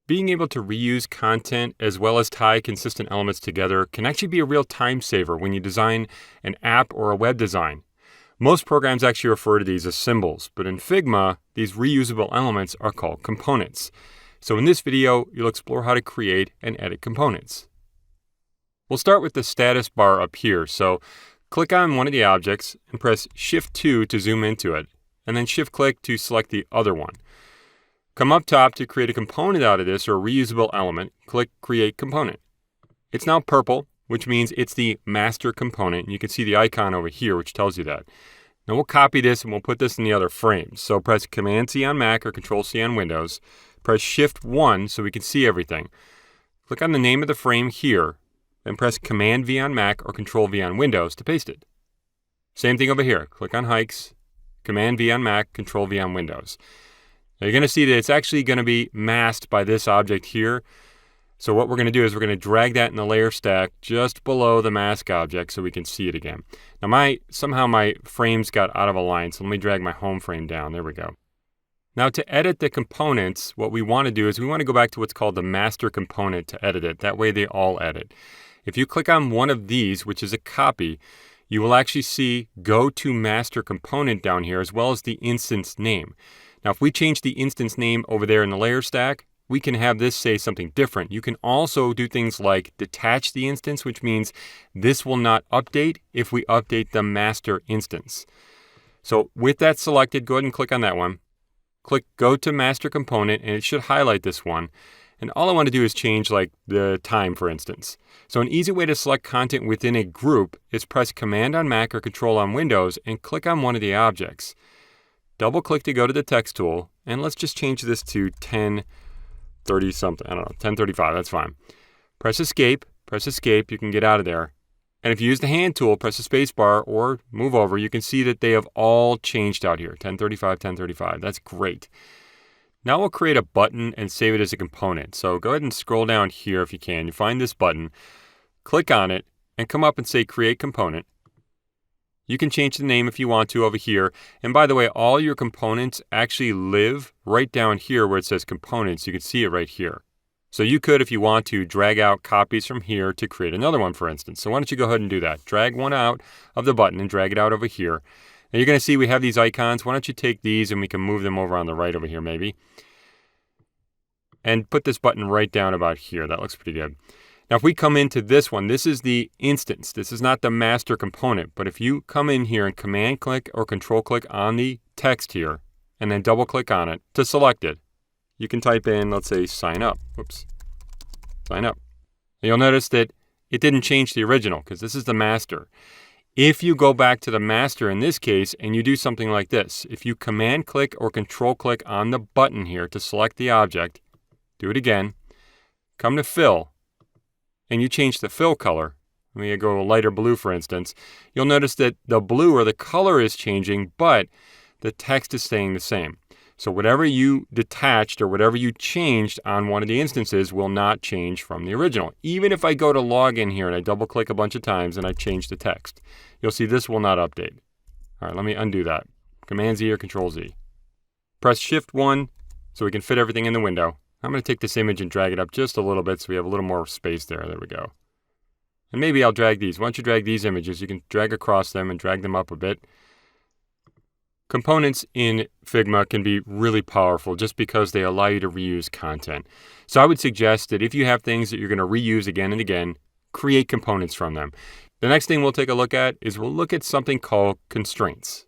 Being able to reuse content as well as tie consistent elements together can actually be a real time saver when you design an app or a web design. Most programs actually refer to these as symbols, but in Figma, these reusable elements are called components. So in this video, you'll explore how to create and edit components. We'll start with the status bar up here. So click on one of the objects and press Shift-2 to zoom into it, and then Shift-click to select the other one. Come up top to create a component out of this or a reusable element. Click Create Component. It's now purple, which means it's the master component. You can see the icon over here, which tells you that. Now we'll copy this and we'll put this in the other frames. So press Command-C on Mac or Control-C on Windows. Press Shift-1 so we can see everything. Click on the name of the frame here, then press Command-V on Mac or Control-V on Windows to paste it. Same thing over here. Click on Hikes, Command-V on Mac, Control-V on Windows. Now you're going to see that it's actually going to be masked by this object here. So what we're going to do is we're going to drag that in the layer stack just below the mask object so we can see it again. Now somehow my frames got out of alignment, so let me drag my home frame down. There we go. Now to edit the components, what we want to do is we want to go back to what's called the master component to edit it. That way they all edit. If you click on one of these, which is a copy, you will actually see Go to Master Component down here as well as the instance name. Now, if we change the instance name over there in the layer stack, we can have this say something different. You can also do things like detach the instance, which means this will not update if we update the master instance. So with that selected, go ahead and click on that one. Click Go to Master Component, and it should highlight this one. And all I want to do is change like the time, for instance. So an easy way to select content within a group is press Command on Mac or Control on Windows and click on one of the objects. Double click to go to the text tool, and let's just change this to 1030 something. I don't know, 1035, that's fine. Press Escape, you can get out of there. And if you use the hand tool, press the space bar or move over, you can see that they have all changed out here. 1035, 1035, that's great. Now we'll create a button and save it as a component. So go ahead and scroll down here if you can. You find this button, click on it, and come up and say Create Component. You can change the name if you want to over here. And by the way, all your components actually live right down here where it says Components. You can see it right here. So you could, if you want to, drag out copies from here to create another one, for instance. So why don't you go ahead and do that. Drag one out of the button and drag it out over here. Now you're going to see we have these icons. Why don't you take these and we can move them over on the right over here maybe. And put this button right down about here. That looks pretty good. Now if we come into this one, this is the instance. This is not the master component. But if you come in here and command click or control click on the text here and then double click on it to select it, you can type in, let's say, sign up. Whoops. Sign up. You'll notice that it didn't change the original because this is the master. If you go back to the master in this case and you do something like this, if you command click or control click on the button here to select the object, do it again, come to fill, and you change the fill color, let me go a lighter blue for instance, you'll notice that the blue or the color is changing, but the text is staying the same. So whatever you detached or whatever you changed on one of the instances will not change from the original. Even if I go to login here and I double click a bunch of times and I change the text, you'll see this will not update. All right, let me undo that. Command-Z or Control-Z. Press Shift-1 so we can fit everything in the window. I'm going to take this image and drag it up just a little bit so we have a little more space there. There we go. And maybe I'll drag these. Once you drag these images, you can drag across them and drag them up a bit. Components in Figma can be really powerful just because they allow you to reuse content. So I would suggest that if you have things that you're going to reuse again and again, create components from them. The next thing we'll take a look at is we'll look at something called constraints.